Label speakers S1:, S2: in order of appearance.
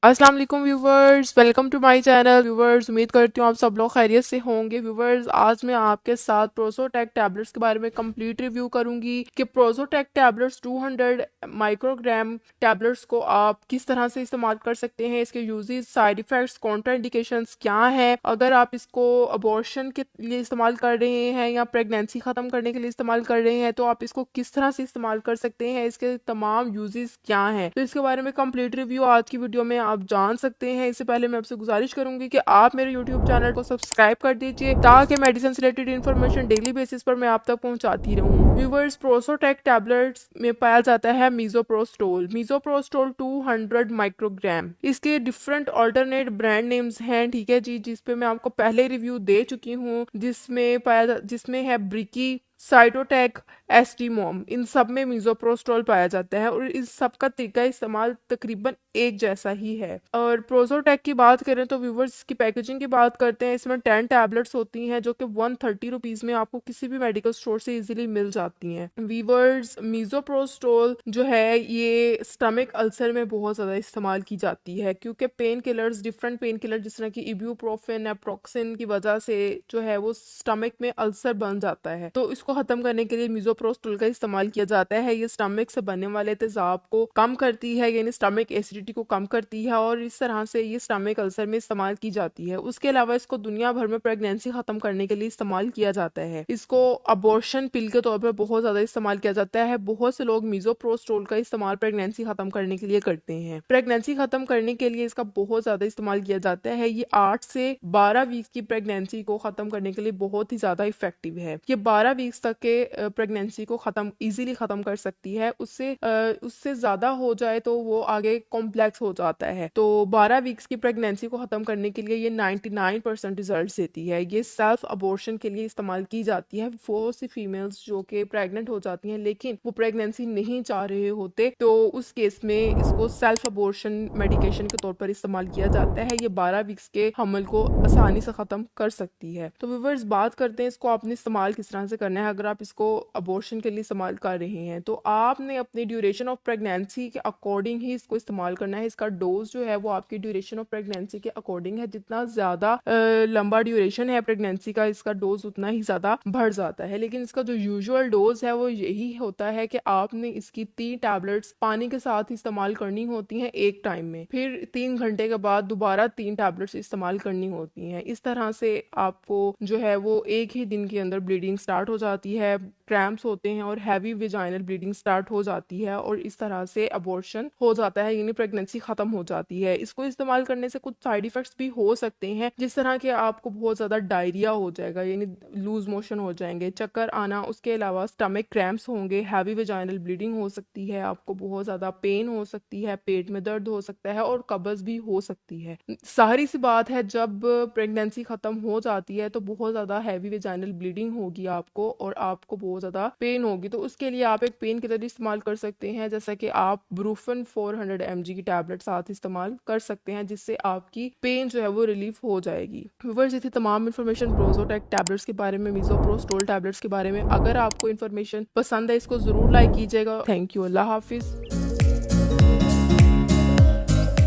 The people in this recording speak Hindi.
S1: अस्सलाम वालेकुम viewers, welcome to my channel. Viewers, उम्मीद करती हूँ आप सब लोग खैरियत से होंगे। व्यूवर्स, आज मैं आपके साथ प्रोसोटेक टैबलेट्स के बारे में कंप्लीट रिव्यू करूंगी कि प्रोसोटेक टैबलेट्स 200 माइक्रोग्राम टैबलेट्स को आप किस तरह से इस्तेमाल कर सकते हैं, इसके यूजेस, साइड इफ़ेक्ट्स, कॉन्ट्राइंडिकेशंस क्या हैं, अगर आप इसको अबॉर्शन के लिए इस्तेमाल कर रहे हैं या प्रेगनेंसी ख़त्म करने के लिए इस्तेमाल कर रहे हैं तो आप इसको किस तरह से इस्तेमाल कर सकते हैं, इसके तमाम यूजेस क्या हैं। तो इसके बारे में कंप्लीट रिव्यू आज की वीडियो में आप जान सकते हैं। इससे पहले मैं आपसे गुजारिश करूंगी कि आप मेरे यूट्यूब चैनल को सब्सक्राइब कर दीजिए ताकि मेडिसिन से रिलेटेड इन्फॉर्मेशन डेली बेसिस पर मैं आप तक पहुंचाती रहूं। व्यूवर्स, प्रोसोटेक टैबलेट्स में पाया जाता है मीजोप्रोस्टोल। मीजोप्रोस्टोल 200 माइक्रोग्राम। इसके डिफरेंट ऑल्टरनेट ब्रांड नेम्स हैं, ठीक है जी, जिस पे मैं आपको पहले रिव्यू दे चुकी हूँ, जिसमें है ब्रिकी, साइटोटेक, एस्टीमोम, इन सब में मीजोप्रोस्टोल पाया जाता है और इस सब का तरीका इस्तेमाल तकरीबन एक जैसा ही है। और प्रोजोटेक की बात करें तो व्यूवर्स, की पैकेजिंग की बात करते हैं, इसमें 10 टैबलेट्स होती हैं जो कि 130 रुपीज़ में आपको किसी भी मेडिकल स्टोर से इजीली मिल जाती हैं। व्यूवर्स, मीजोप्रोस्टोल जो है ये स्टमक अल्सर में बहुत ज़्यादा इस्तेमाल की जाती है क्योंकि pain killers, different pain killer जिस तरह की इब्यूप्रोफेन, एप्रोक्सिन की वजह से जो है वो स्टमक में अल्सर बन जाता है, तो इसको ख़त्म करने के लिए मीजोप्रोस्टोल का इस्तेमाल किया जाता है। ये स्टमक से बनने वाले तेजाब को कम करती है, यानी स्टमक एसिडिटी को कम करती है और इस तरह से ये स्टमक अल्सर में इस्तेमाल की जाती है। उसके अलावा इसको दुनिया भर में प्रेगनेंसी ख़त्म करने के लिए इस्तेमाल किया जाता है। इसको अबॉर्शन पिल के तौर पर बहुत ज़्यादा इस्तेमाल किया जाता है। बहुत से लोग मीजोप्रोस्टोल का इस्तेमाल प्रेगनेंसी ख़त्म करने के लिए करते हैं। प्रेगनेंसी ख़त्म करने के लिए इसका बहुत ज़्यादा इस्तेमाल किया जाता है। ये 8 से 12 वीक्स की प्रेगनेंसी को ख़त्म करने के लिए बहुत ही ज़्यादा इफेक्टिव है। ये 12 वीक्स तक के प्रेगनेंसी को इजीली ख़त्म कर सकती है। उससे ज़्यादा हो जाए तो वो आगे कॉम्प्लेक्स हो जाता है। तो 12 वीक्स की प्रेगनेंसी को ख़त्म करने के लिए ये 99% रिजल्ट देती है। ये सेल्फ अबॉर्शन के लिए इस्तेमाल की जाती है। बहुत सी फीमेल्स जो कि प्रेग्नेंट हो जाती हैं लेकिन वो प्रेगनेंसी नहीं चाह रहे होते, तो उस केस में इसको सेल्फ अबॉर्शन मेडिकेशन के तौर पर इस्तेमाल किया जाता है। ये 12 वीक्स के हमल को आसानी से ख़त्म कर सकती है। तो व्यूअर्स, बात करते हैं इसको आपने इस्तेमाल किस तरह से करना है। अगर आप इसको अबॉर्शन के लिए इस्तेमाल कर रहे हैं तो आपने अपनी ड्यूरेशन ऑफ प्रेगनेंसी के अकॉर्डिंग ही इसको इस्तेमाल करना है। इसका डोज जो है वो आपकी ड्यूरेशन ऑफ प्रेगनेंसी के अकॉर्डिंग है। जितना ज़्यादा लंबा ड्यूरेशन है प्रेगनेंसी का, इसका डोज उतना ही ज़्यादा बढ़ जाता है। लेकिन इसका जो यूजुअल डोज है वो यही होता है कि आपने इसकी 3 टैबलेट्स पानी के साथ इस्तेमाल करनी होती हैं एक टाइम में, फिर 3 घंटे के बाद दोबारा 3 टैबलेट्स इस्तेमाल करनी होती हैं। इस तरह से आपको जो है वो एक ही दिन के अंदर ब्लीडिंग स्टार्ट हो जाती है, क्रैम्प्स होते हैं और हैवी विजाइनल ब्लीडिंग स्टार्ट हो जाती है और इस तरह से अबॉर्शन हो जाता है, यानी प्रेगनेंसी खत्म हो जाती है। इसको इस्तेमाल करने से कुछ साइड इफेक्ट्स भी हो सकते हैं, जिस तरह के आपको बहुत ज़्यादा डायरिया हो जाएगा, यानी लूज मोशन हो जाएंगे, चक्कर आना, उसके अलावा स्टमक क्रैम्प्स होंगे, हैवी विजाइनल ब्लीडिंग हो सकती है, आपको बहुत ज़्यादा पेन हो सकती है, पेट में दर्द हो सकता है और कब्ज़ भी हो सकती है। सारी सी बात है, जब प्रेगनेंसी ख़त्म हो जाती है तो बहुत ज़्यादा हैवी वेजाइनल ब्लीडिंग होगी आपको और आपको बहुत ज़्यादा पेन होगी। तो उसके लिए आप एक पेन किलर इस्तेमाल कर सकते हैं, जैसा कि आप ब्रूफन 400 mg की टैबलेट साथ इस्तेमाल कर सकते हैं, जिससे आपकी पेन जो है वो रिलीफ हो जाएगी। व्यूअर्स, ये थी तमाम इन्फॉर्मेशन प्रोजोटेक टैबलेट्स के बारे में, मीजोप्रोस्टोल टैबलेट्स के बारे में। अगर आपको इन्फॉर्मेशन पसंद है इसको ज़रूर लाइक कीजिएगा। Thank you. अल्लाह हाफिज़।